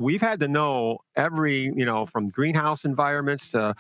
We've had to know every, from greenhouse environments to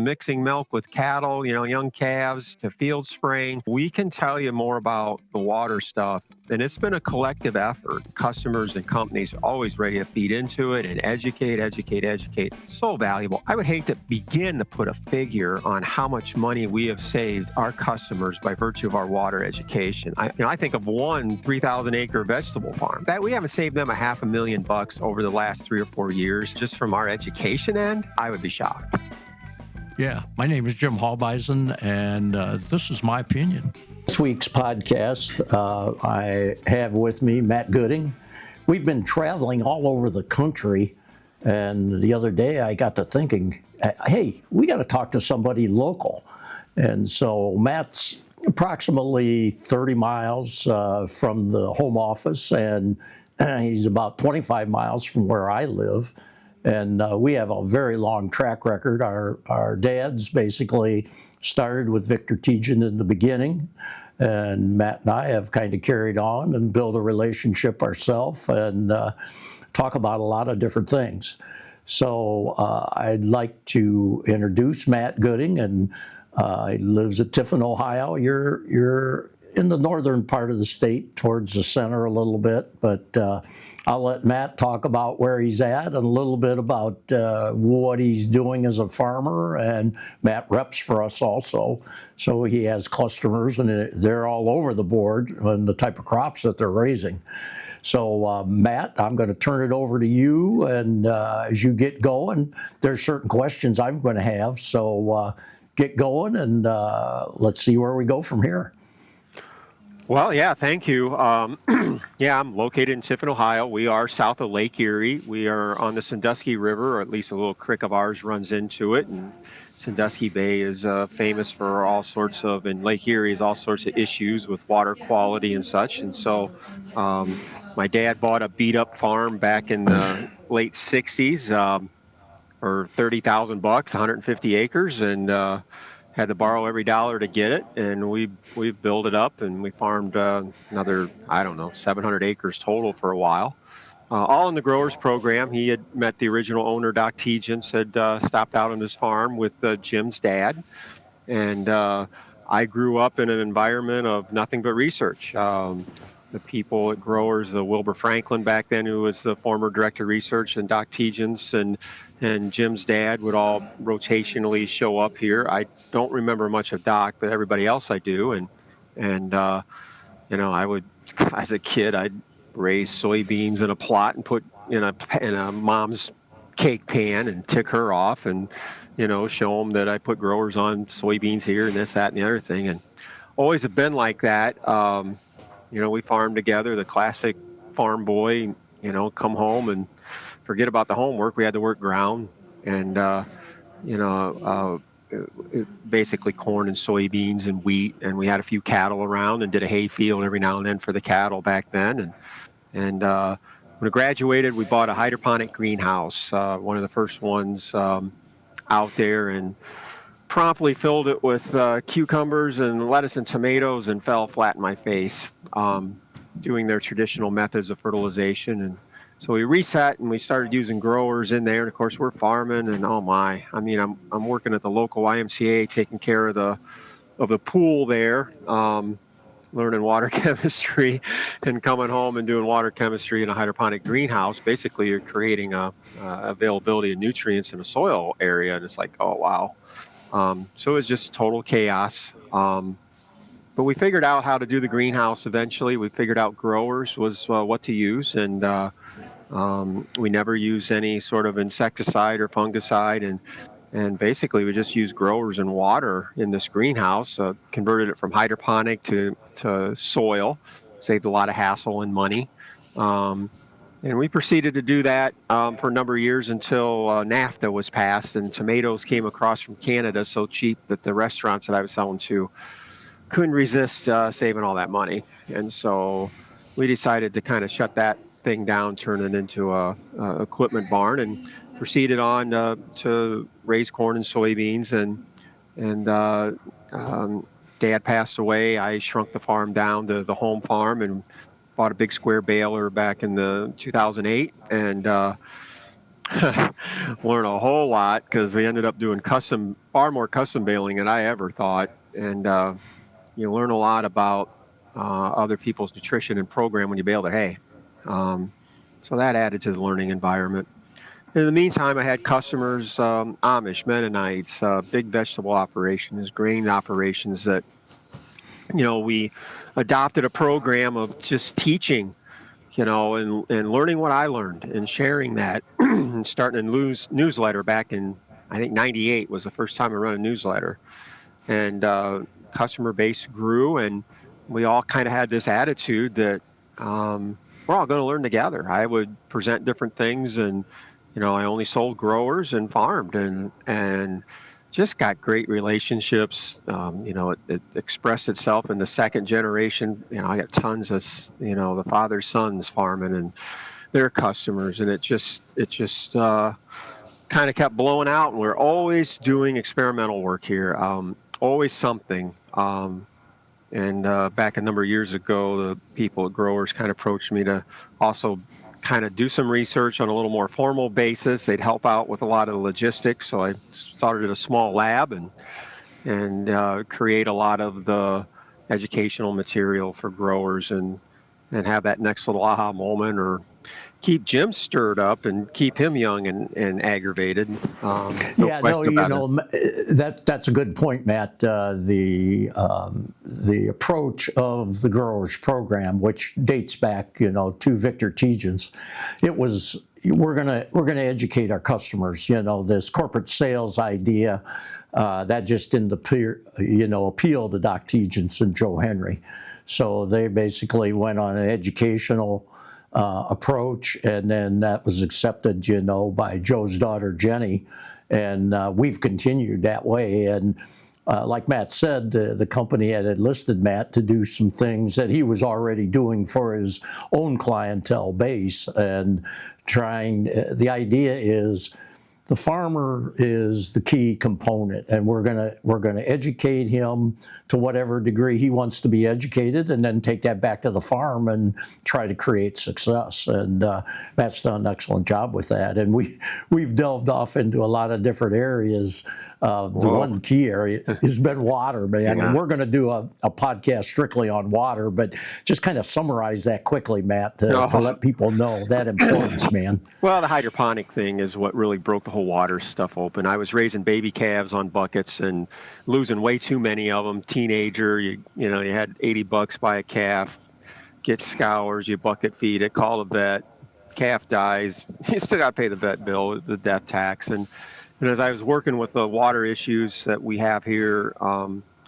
mixing milk with cattle, young calves to field spraying. We can tell you more about the water stuff. And it's been a collective effort. Customers and companies are always ready to feed into it and educate, educate, educate. So valuable. I would hate to begin to put a figure on how much money we have saved our customers by virtue of our water education. I think of one 3,000 acre vegetable farm that we haven't saved them $500,000 over the last 3 or 4 years just from our education end. I would be shocked. Yeah, my name is Jim Halbeisen, and this is my opinion. This week's podcast, I have with me Matt Gooding. We've been traveling all over the country, and the other day I got to thinking, hey, we got to talk to somebody local. And so Matt's approximately 30 miles from the home office, and he's about 25 miles from where I live. And we have a very long track record. Our dads basically started with Victor Tejan in the beginning, and Matt and I have kind of carried on and built a relationship ourselves and talk about a lot of different things. So I'd like to introduce Matt Gooding, and he lives at Tiffin, Ohio. You're in the northern part of the state, towards the center a little bit, but I'll let Matt talk about where he's at and a little bit about what he's doing as a farmer. And Matt reps for us also, so he has customers, and they're all over the board on the type of crops that they're raising. So Matt, I'm going to turn it over to you, and as you get going, there's certain questions I'm going to have, so get going, and let's see where we go from here. Well, yeah, thank you. Yeah, I'm located in Tiffin, Ohio. We are south of Lake Erie. We are on the Sandusky River, or at least a little creek of ours runs into it. And Sandusky Bay is famous for all sorts of, and Lake Erie is all sorts of issues with water quality and such. And so my dad bought a beat-up farm back in the late 60s for $30,000, 150 acres, and had to borrow every dollar to get it, and we built it up, and we farmed another, 700 acres total for a while. All in the growers program. He had met the original owner, Doc Tejan, had stopped out on his farm with Jim's dad, and I grew up in an environment of nothing but research. The people at growers, Wilbur Franklin back then, who was the former director of research, and Doc Tejan's and Jim's dad would all rotationally show up here. I don't remember much of Doc, but everybody else I do. And I would, as a kid, I'd raise soybeans in a plot and put in a mom's cake pan and tick her off, and show them that I put growers on soybeans here and this, that, and the other thing. And always have been like that. We farmed together, the classic farm boy, come home and forget about the homework. We had to work ground, and basically corn and soybeans and wheat, and we had a few cattle around and did a hay field every now and then for the cattle back then. And when we graduated, we bought a hydroponic greenhouse, one of the first ones out there, and promptly filled it with cucumbers and lettuce and tomatoes, and fell flat in my face doing their traditional methods of fertilization. And so we reset, and we started using growers in there. And of course, we're farming, and I'm working at the local YMCA, taking care of the pool there, learning water chemistry, and coming home and doing water chemistry in a hydroponic greenhouse. Basically, you're creating a availability of nutrients in a soil area, and it's like, oh wow. So it was just total chaos. But we figured out how to do the greenhouse eventually. We figured out growers was what to use, and we never used any sort of insecticide or fungicide, and basically we just used growers and water in this greenhouse, converted it from hydroponic to soil, saved a lot of hassle and money. And we proceeded to do that for a number of years until NAFTA was passed, and tomatoes came across from Canada so cheap that the restaurants that I was selling to couldn't resist saving all that money. And so we decided to kind of shut that thing down, turn it into a equipment barn, and proceeded on to raise corn and soybeans. And Dad passed away. I shrunk the farm down to the home farm and bought a big square baler back in the 2008, and learn a whole lot because we ended up doing far more custom baling than I ever thought. And you learn a lot about other people's nutrition and program when you bale their hay. Um, so that added to the learning environment. In the meantime, I had customers, Amish, Mennonites, big vegetable operations, grain operations that, we adopted a program of just teaching, and learning what I learned and sharing that and starting a newsletter back in, I think, 98 was the first time I run a newsletter. And customer base grew, and we all kind of had this attitude that we're all going to learn together. I would present different things, and I only sold growers and farmed, and just got great relationships. It expressed itself in the second generation. I got tons of the father's sons farming and their customers, and it just kind of kept blowing out. And we're always doing experimental work here. Always something. And back a number of years ago, the people at Growers kind of approached me to also kind of do some research on a little more formal basis. They'd help out with a lot of the logistics. So I started a small lab and create a lot of the educational material for growers and have that next little aha moment, or keep Jim stirred up and keep him young and aggravated. Yeah, no, that's a good point, Matt. The approach of the growers program, which dates back, to Victor Tegens, it was we're gonna educate our customers. This corporate sales idea that just didn't appeal to Doc Tegens and Joe Henry. So they basically went on an educational approach, and then that was accepted, by Joe's daughter Jenny, and we've continued that way. And like Matt said, the company had enlisted Matt to do some things that he was already doing for his own clientele base, and the idea is the farmer is the key component, and we're gonna educate him to whatever degree he wants to be educated, and then take that back to the farm and try to create success. And Matt's done an excellent job with that. And we've delved off into a lot of different areas. The one key area has been water, man. Yeah. And we're going to do a podcast strictly on water, but just kind of summarize that quickly, Matt, to let people know that importance, man. Well, the hydroponic thing is what really broke the whole water stuff open. I was raising baby calves on buckets and losing way too many of them. Teenager, you had $80 buy a calf, get scours, you bucket feed it, call the vet, calf dies, you still got to pay the vet bill, the death tax. And as I was working with the water issues that we have here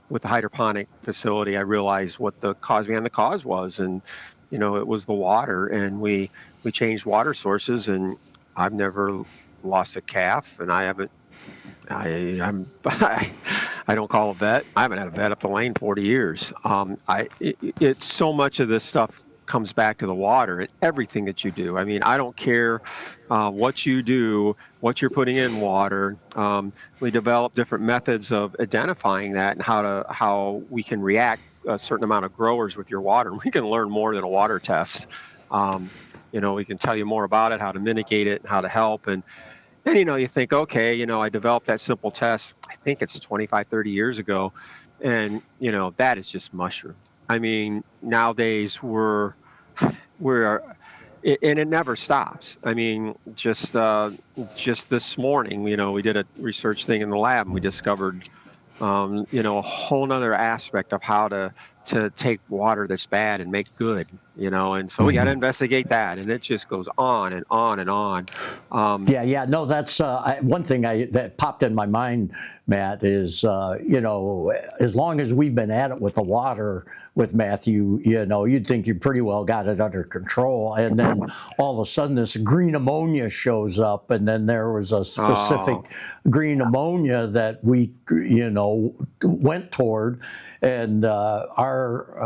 with the hydroponic facility, I realized what the cause behind the cause was. And, it was the water. And we changed water sources, and I've never lost a calf, and I don't call a vet. I haven't had a vet up the lane 40 years. It's so much of this stuff comes back to the water and everything that you do. I mean, I don't care what you do, what you're putting in water. We develop different methods of identifying that and how we can react a certain amount of growers with your water. We can learn more than a water test. We can tell you more about it, how to mitigate it, how to help. And you think, okay, I developed that simple test, I think it's 25, 30 years ago. And, that is just mushroom. I mean, nowadays and it never stops. I mean, just this morning, we did a research thing in the lab, and we discovered, a whole nother aspect of how to take water that's bad and make good, and so we got to investigate that, and it just goes on and on and on. No, that's one thing that popped in my mind, Matt, is, as long as we've been at it with the water with Matthew, you'd think you pretty well got it under control. And then all of a sudden this green ammonia shows up, and then there was a specific green ammonia that we, went toward, and our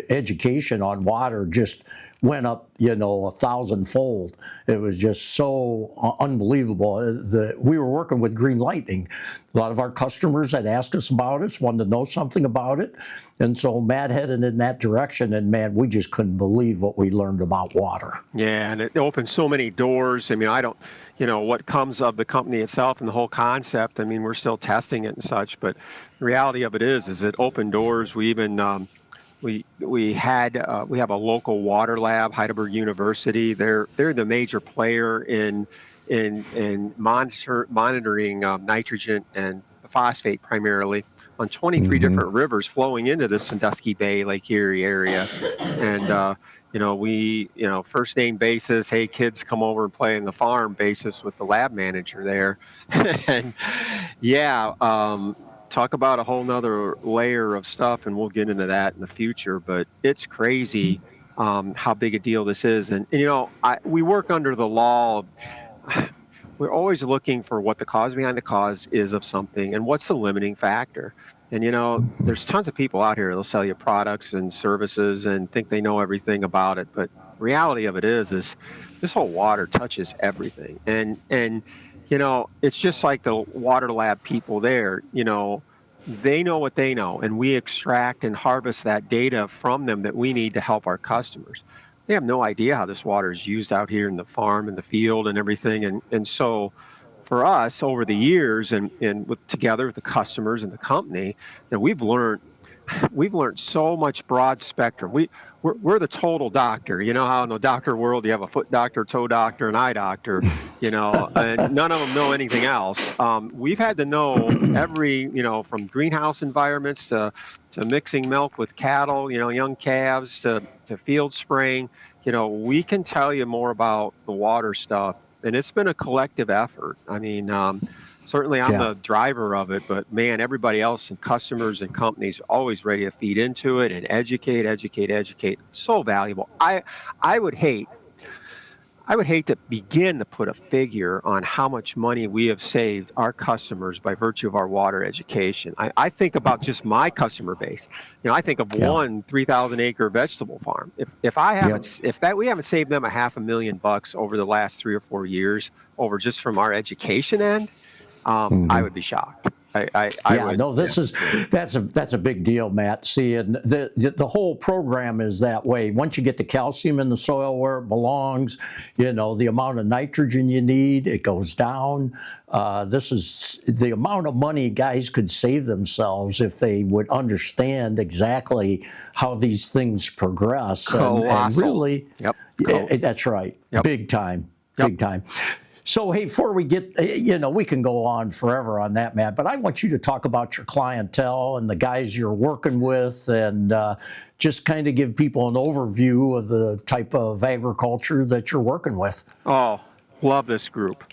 education on water just went up, 1,000-fold. It was just so unbelievable. We were working with Green Lightning. A lot of our customers had asked us about us, wanted to know something about it. And so Matt headed in that direction, and man, we just couldn't believe what we learned about water. Yeah, and it opened so many doors. I mean, I don't, what comes of the company itself and the whole concept. I mean, we're still testing it and such, but the reality of it is it opened doors. We even we have a local water lab, Heidelberg University. They're the major player in monitoring nitrogen and phosphate primarily on 23 different rivers flowing into the Sandusky Bay, Lake Erie area. And we first name basis, hey kids, come over and play in the farm basis with the lab manager there. And yeah, talk about a whole nother layer of stuff, and we'll get into that in the future, but it's crazy how big a deal this is. And we work under the law of, we're always looking for what the cause behind the cause is of something and what's the limiting factor. And there's tons of people out here that'll sell you products and services and think they know everything about it, but reality of it is this whole water touches everything. And it's just like the water lab people there, they know what they know, and we extract and harvest that data from them that we need to help our customers. They have no idea how this water is used out here in the farm and the field and everything. And so for us over the years and together with the customers and the company, we've learned so much broad spectrum. We're the total doctor. You know how in the doctor world you have a foot doctor, toe doctor, and eye doctor, and none of them know anything else. We've had to know every, from greenhouse environments to mixing milk with cattle, young calves to field spraying. We can tell you more about the water stuff, and it's been a collective effort. I mean, certainly I'm the driver of it, but man, everybody else and customers and companies are always ready to feed into it and educate. So valuable. I would hate to begin to put a figure on how much money we have saved our customers by virtue of our water education. I think about just my customer base. I think of one 3,000 acre vegetable farm. If we haven't saved them $500,000 over the last 3 or 4 years over just from our education end, I would be shocked. That's a big deal, Matt. See, and the whole program is that way. Once you get the calcium in the soil where it belongs, the amount of nitrogen you need, it goes down. This is the amount of money guys could save themselves if they would understand exactly how these things progress. And really, that's right. Yep. Big time. So, hey, before we get, we can go on forever on that, Matt, but I want you to talk about your clientele and the guys you're working with and just kind of give people an overview of the type of agriculture that you're working with. Oh, love this group.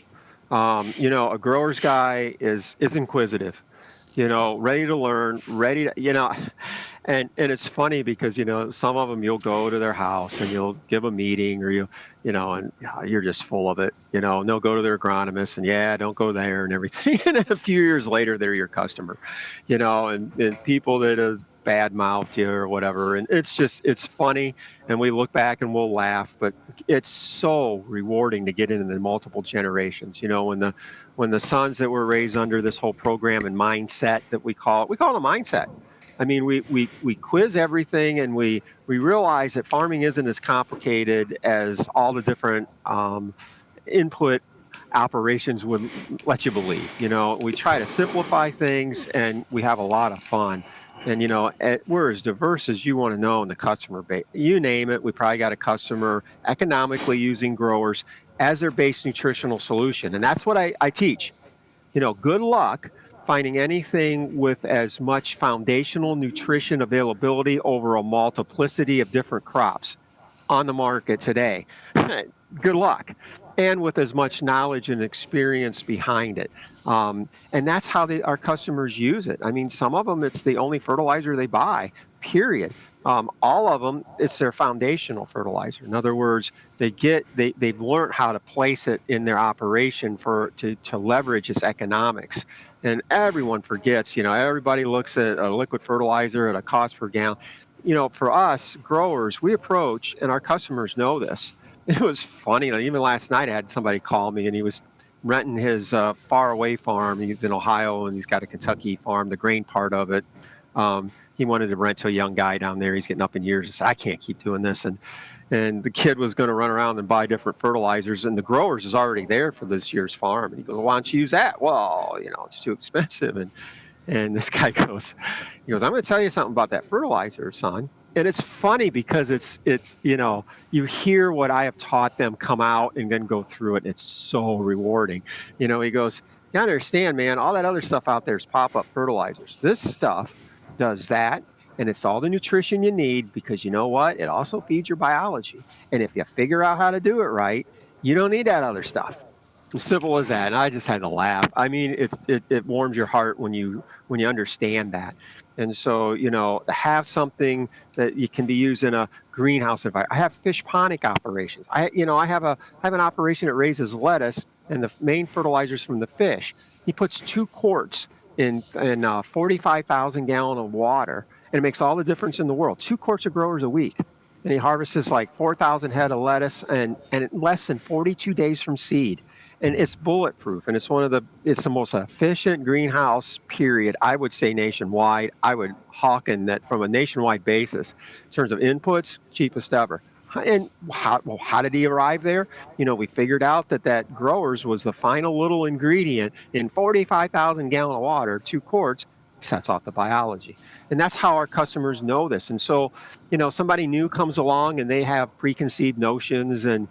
A grower's guy is inquisitive, ready to learn, ready to, and it's funny because, some of them you'll go to their house and you'll give a meeting or and you're just full of it, and they'll go to their agronomist and don't go there and everything. And then a few years later, they're your customer, and people that have bad mouthed you or whatever. And it's funny. And we look back and we'll laugh, but it's so rewarding to get into the multiple generations, when the sons that were raised under this whole program and mindset that we call it a mindset. I mean, we quiz everything, and we realize that farming isn't as complicated as all the different input operations would let you believe. We try to simplify things, and we have a lot of fun. And, we're as diverse as you want to know in the customer base. You name it, we probably got a customer economically using growers as their base nutritional solution. And that's what I teach. Good luck finding anything with as much foundational nutrition availability over a multiplicity of different crops on the market today. Good luck. And with as much knowledge and experience behind it. And that's how our customers use it. I mean, some of them, it's the only fertilizer they buy, period. All of them, it's their foundational fertilizer. In other words, they've learned how to place it in their operation to leverage its economics. And everyone forgets, everybody looks at a liquid fertilizer at a cost per gallon. for us growers, we approach, and our customers know this. It was funny. Even last night, I had somebody call me, and he was renting his faraway farm. He's in Ohio, and he's got a Kentucky farm, the grain part of it. He wanted to rent to a young guy down there. He's getting up in years. He said, I can't keep doing this. And the kid was going to run around and buy different fertilizers, and the growers is already there for this year's farm. And he goes, well, why don't you use that? Well, it's too expensive. And this guy goes, I'm going to tell you something about that fertilizer, son. And it's funny because it's you hear what I have taught them come out and then go through it. And it's so rewarding. He goes, you understand, man, all that other stuff out there is pop-up fertilizers. This stuff does that. And it's all the nutrition you need because you know what? It also feeds your biology. And if you figure out how to do it right, you don't need that other stuff. As simple as that. And I just had to laugh. I mean, it warms your heart when you understand that. And so, to have something that you can be used in a greenhouse environment. I have fish ponic operations. I have an operation that raises lettuce, and the main fertilizers from the fish. He puts 2 quarts in 45,000 gallon of water, and it makes all the difference in the world. 2 quarts of growers a week. And he harvests like 4,000 head of lettuce and less than 42 days from seed. And it's bulletproof, and it's the most efficient greenhouse, period, I would say nationwide. I would hawken that from a nationwide basis. In terms of inputs, cheapest ever. And how did he arrive there? We figured out that growers was the final little ingredient in 45,000 gallon of water, 2 quarts, sets off the biology. And that's how our customers know this. And so, somebody new comes along and they have preconceived notions and,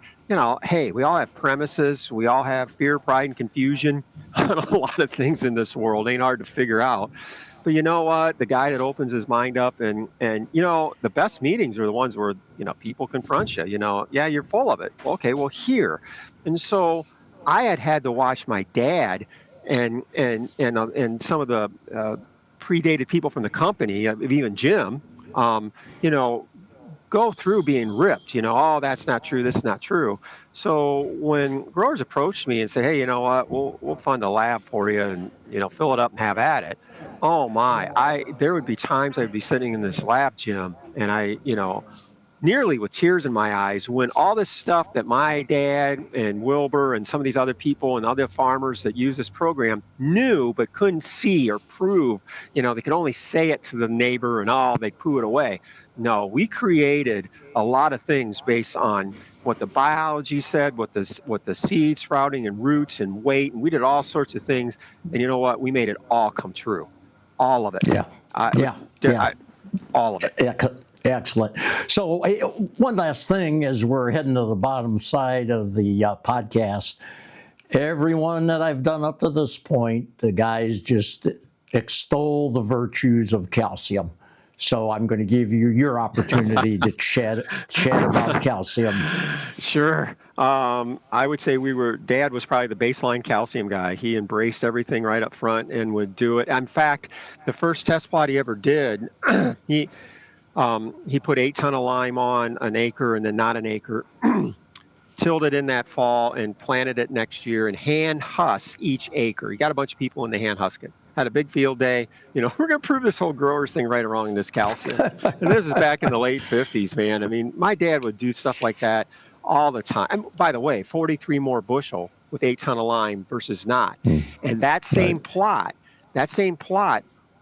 hey, we all have premises. We all have fear, pride, and confusion on a lot of things in this world. Ain't hard to figure out. But you know what? The guy that opens his mind up and the best meetings are the ones where, people confront you, yeah, you're full of it. Okay, well, here. And so I had to watch my dad and some of the predated people from the company, even Jim, go through being ripped, oh, that's not true, this is not true. So when growers approached me and said, hey, you know what, we'll fund a lab for you and, fill it up and have at it. Oh my, there would be times I'd be sitting in this lab, Jim, and I, nearly with tears in my eyes when all this stuff that my dad and Wilbur and some of these other people and other farmers that use this program knew but couldn't see or prove, they could only say it to the neighbor and they poo it away. No, we created a lot of things based on what the biology said, what the seed sprouting and roots and weight, and we did all sorts of things. And you know what? We made it all come true. All of it. Yeah. All of it. Yeah. Excellent. So one last thing as we're heading to the bottom side of the podcast, everyone that I've done up to this point, the guys just extol the virtues of calcium. So I'm going to give you your opportunity to chat about calcium. Sure. I would say Dad was probably the baseline calcium guy. He embraced everything right up front and would do it. In fact, the first test plot he ever did, he put 8 ton of lime on an acre and then not an acre, tilled it in that fall and planted it next year and hand husk each acre. He got a bunch of people in the hand husking. Had a big field day. We're going to prove this whole growers thing right or wrong in this calcium. And this is back in the late 50s, man. I mean, my dad would do stuff like that all the time. And by the way, 43 more bushel with 8 ton of lime versus not. And that same plot,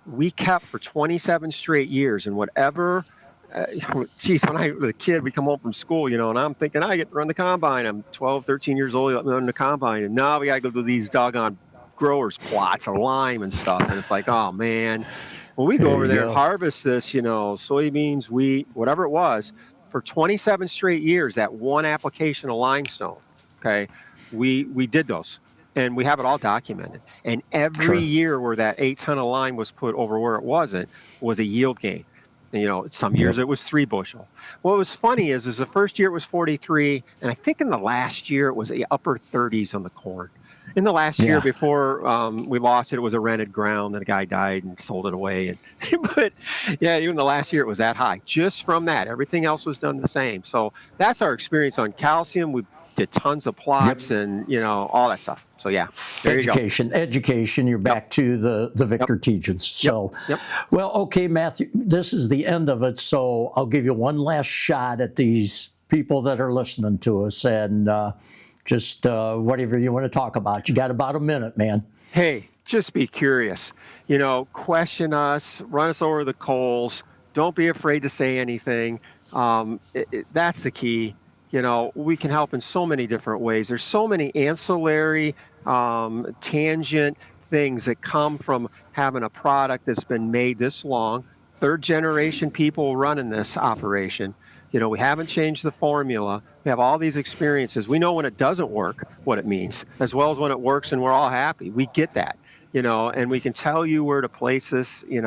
we kept for 27 straight years. And whatever, when I was a kid, we come home from school, and I'm thinking, I get to run the combine. I'm 12, 13 years old, let me run the combine. And now we got to go to these doggone growers plots of lime and stuff. And it's like, oh man, when we go over there and harvest this, soybeans, wheat, whatever it was, for 27 straight years, that one application of limestone, okay, we did those. And we have it all documented. And every year where that 8 ton of lime was put over where it wasn't was a yield gain. And, some years it was 3 bushel. What was funny is the first year it was 43, and I think in the last year it was the upper 30s on the corn. In the last year before we lost it, it was a rented ground, and a guy died and sold it away. But yeah, even the last year it was that high. Just from that, everything else was done the same. So that's our experience on calcium. We've did tons of plots and, all that stuff. So yeah, there you go. Education. You're back to the Victor teachings. So, well, okay, Matthew, this is the end of it. So I'll give you one last shot at these people that are listening to us, and just whatever you want to talk about. You got about a minute, man. Hey, just be curious. Question us, run us over the coals. Don't be afraid to say anything. That's the key. We can help in so many different ways. There's so many ancillary, tangent things that come from having a product that's been made this long. Third generation people running this operation. We haven't changed the formula. We have all these experiences. We know when it doesn't work, what it means, as well as when it works and we're all happy. We get that, and we can tell you where to place this, in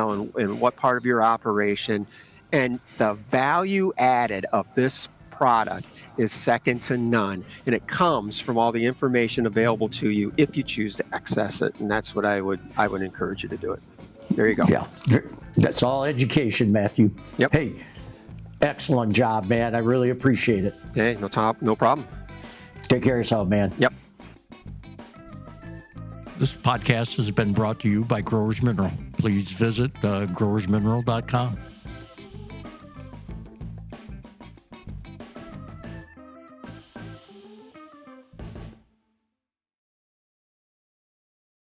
what part of your operation. And the value added of this product is second to none. And it comes from all the information available to you if you choose to access it. And that's what I would encourage you to do it. There you go. Yeah, that's all education, Matthew. Yep. Hey, excellent job, man. I really appreciate it. Hey, no problem. Take care of yourself, man. Yep. This podcast has been brought to you by Growers Mineral. Please visit growersmineral.com.